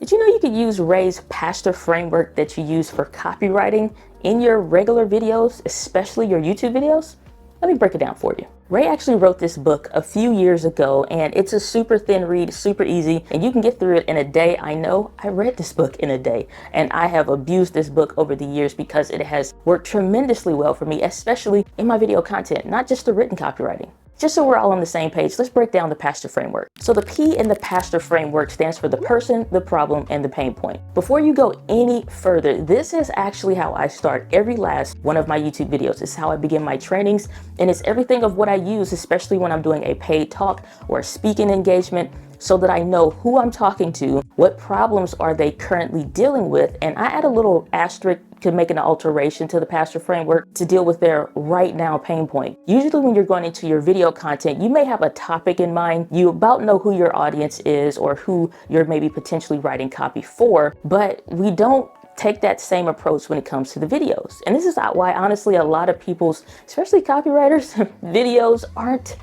Did you know you could use Ray's P.A.S.T.O.R framework that you use for copywriting in your regular videos, especially your YouTube videos? Let me break it down for you. Ray actually wrote this book a few years ago, and it's a super thin read, super easy, and you can get through it in a day. I know I read this book in a day, and I have abused this book over the years because it has worked tremendously well for me, especially in my video content, not just the written copywriting. Just so we're all on the same page, let's break down the P.A.S.T.O.R framework. So the P in the P.A.S.T.O.R framework stands for the person, the problem, and the pain point. Before you go any further, this is actually how I start every last one of my YouTube videos. It's how I begin my trainings, and it's everything of what I use, especially when I'm doing a paid talk or a speaking engagement, so that I know who I'm talking to, what problems are they currently dealing with, and I add a little asterisk to make an alteration to the P.A.S.T.O.R framework to deal with their right now pain point. Usually when you're going into your video content, you may have a topic in mind. You about know who your audience is or who you're maybe potentially writing copy for, but we don't take that same approach when it comes to the videos. And this is why honestly a lot of people's, especially copywriters, videos aren't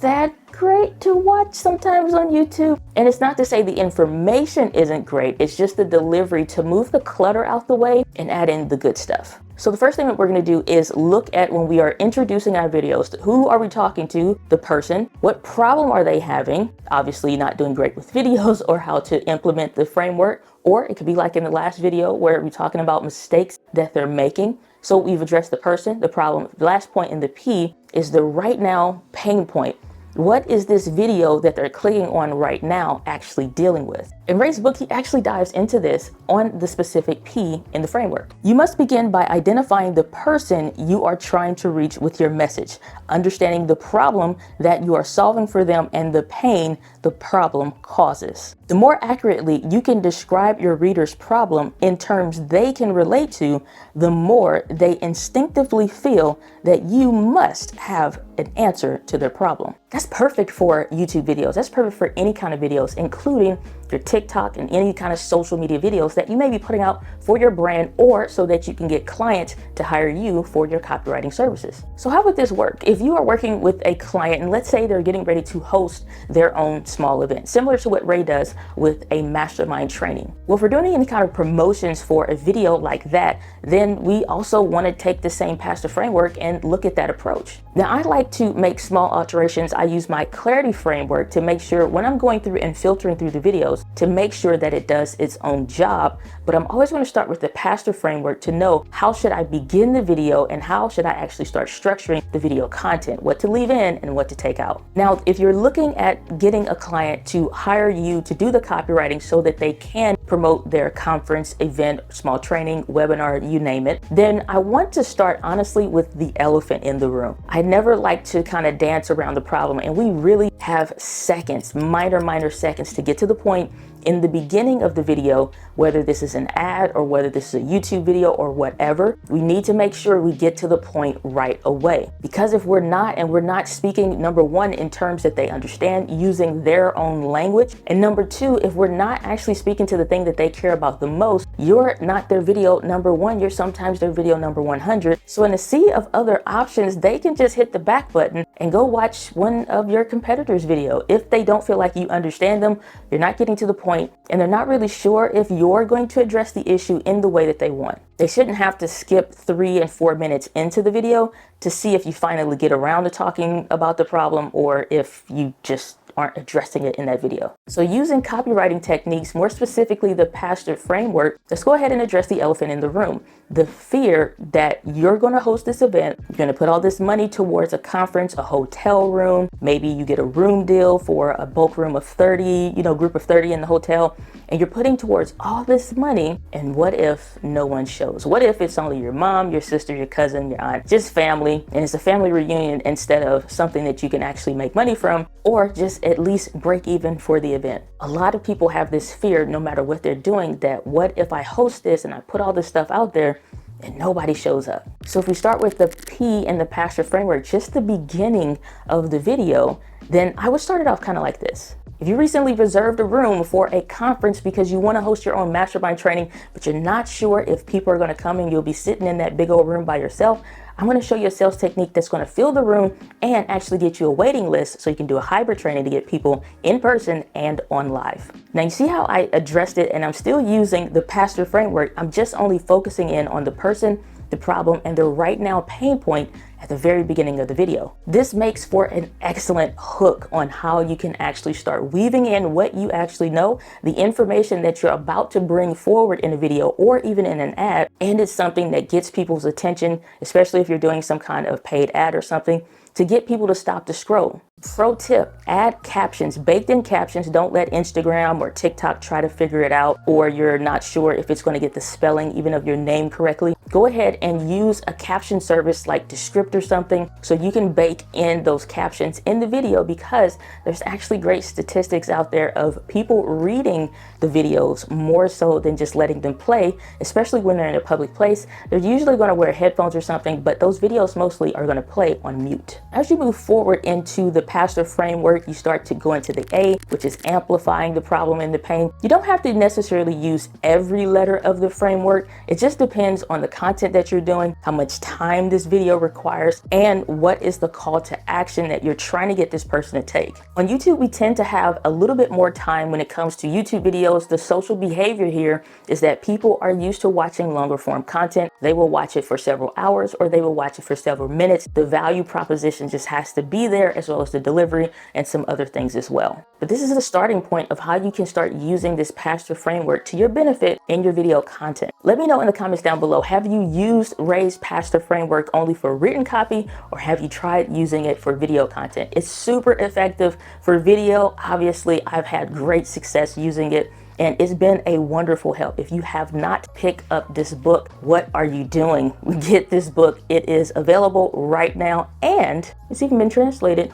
that great to watch sometimes on YouTube. And it's not to say the information isn't great, it's just the delivery to move the clutter out the way and add in the good stuff. So the first thing that we're going to do is look at when we are introducing our videos, who are we talking to, the person, what problem are they having, obviously not doing great with videos or how to implement the framework, or it could be like in the last video where we're talking about mistakes that they're making. So we've addressed the person, the problem. The last point in the P is the right now pain point. What is this video that they're clicking on right now actually dealing with? In Ray's book, he actually dives into this on the specific P in the framework. You must begin by identifying the person you are trying to reach with your message, understanding the problem that you are solving for them and the pain the problem causes. The more accurately you can describe your reader's problem in terms they can relate to, the more they instinctively feel that you must have an answer to their problem. That's perfect for YouTube videos. That's perfect for any kind of videos, including your TikTok and any kind of social media videos that you may be putting out for your brand or so that you can get clients to hire you for your copywriting services. So how would this work? If you are working with a client and let's say they're getting ready to host their own small event, similar to what Ray does with a mastermind training. Well, if we're doing any kind of promotions for a video like that, then we also want to take the same P.A.S.T.O.R framework and look at that approach. Now, I like to make small alterations. I use my clarity framework to make sure when I'm going through and filtering through the videos to make sure that it does its own job. But I'm always going to start with the P.A.S.T.O.R framework to know how should I begin the video and how should I actually start structuring the video content, what to leave in and what to take out. Now, if you're looking at getting a client to hire you to do the copywriting so that they can promote their conference, event, small training, webinar, you name it, then I want to start honestly with the elephant in the room. I never like to kind of dance around the problem, and we really have seconds, minor seconds to get to the point in the beginning of the video, whether this is an ad or whether this is a YouTube video or whatever. We need to make sure we get to the point right away, because if we're not speaking, number one, in terms that they understand, using their own language, and number two, if we're not actually speaking to the thing that they care about the most, you're not their video number one, you're sometimes their video number 100. So in a sea of other options, they can just hit the back button and go watch one of your competitors' video. If they don't feel like you understand them, you're not getting to the point, and they're not really sure if you're going to address the issue in the way that they want. They shouldn't have to skip 3 and 4 minutes into the video to see if you finally get around to talking about the problem or if you just aren't addressing it in that video. So using copywriting techniques, more specifically the P.A.S.T.O.R framework, let's go ahead and address the elephant in the room. The fear that you're going to host this event, you're going to put all this money towards a conference, a hotel room, maybe you get a room deal for a bulk room of 30, group of 30 in the hotel, and you're putting towards all this money, and what if no one shows? What if it's only your mom, your sister, your cousin, your aunt, just family, and it's a family reunion instead of something that you can actually make money from, or just at least break even for the event? A lot of people have this fear, no matter what they're doing, that what if I host this and I put all this stuff out there and nobody shows up? So if we start with the P in the P.A.S.T.O.R framework, just the beginning of the video, then I would start it off kind of like this. If you recently reserved a room for a conference because you want to host your own mastermind training, but you're not sure if people are going to come and you'll be sitting in that big old room by yourself, I'm going to show you a sales technique that's going to fill the room and actually get you a waiting list so you can do a hybrid training to get people in person and on live. Now you see how I addressed it, and I'm still using the P.A.S.T.O.R framework. I'm just only focusing in on the person, the problem, and the right now pain point at the very beginning of the video. This makes for an excellent hook on how you can actually start weaving in what you actually know, the information that you're about to bring forward in a video or even in an ad, and it's something that gets people's attention, especially if you're doing some kind of paid ad or something, to get people to stop the scroll. Pro tip, add captions, baked in captions. Don't let Instagram or TikTok try to figure it out, or you're not sure if it's going to get the spelling even of your name correctly. Go ahead and use a caption service like Descript or something so you can bake in those captions in the video, because there's actually great statistics out there of people reading the videos more so than just letting them play, especially when they're in a public place. They're usually going to wear headphones or something, but those videos mostly are going to play on mute. As you move forward into the P.A.S.T.O.R framework, you start to go into the A, which is amplifying the problem and the pain. You don't have to necessarily use every letter of the framework. It just depends on the content that you're doing, how much time this video requires, and what is the call to action that you're trying to get this person to take. On YouTube, we tend to have a little bit more time when it comes to YouTube videos. The social behavior here is that people are used to watching longer form content. They will watch it for several hours or they will watch it for several minutes. The value proposition just has to be there, as well as the delivery and some other things as well. But this is the starting point of how you can start using this P.A.S.T.O.R framework to your benefit in your video content. Let me know in the comments down below, have you used Ray's P.A.S.T.O.R framework only for written copy, or have you tried using it for video content? It's super effective for video. Obviously, I've had great success using it, and it's been a wonderful help. If you have not picked up this book, what are you doing? Get this book. It is available right now, and it's even been translated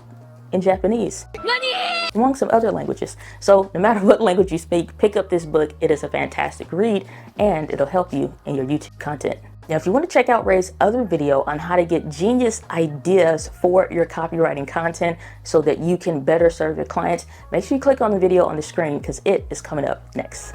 in Japanese, among some other languages. So no matter what language you speak, pick up this book. It is a fantastic read, and it'll help you in your YouTube content. Now, if you want to check out Ray's other video on how to get genius ideas for your copywriting content so that you can better serve your clients, make sure you click on the video on the screen, because it is coming up next.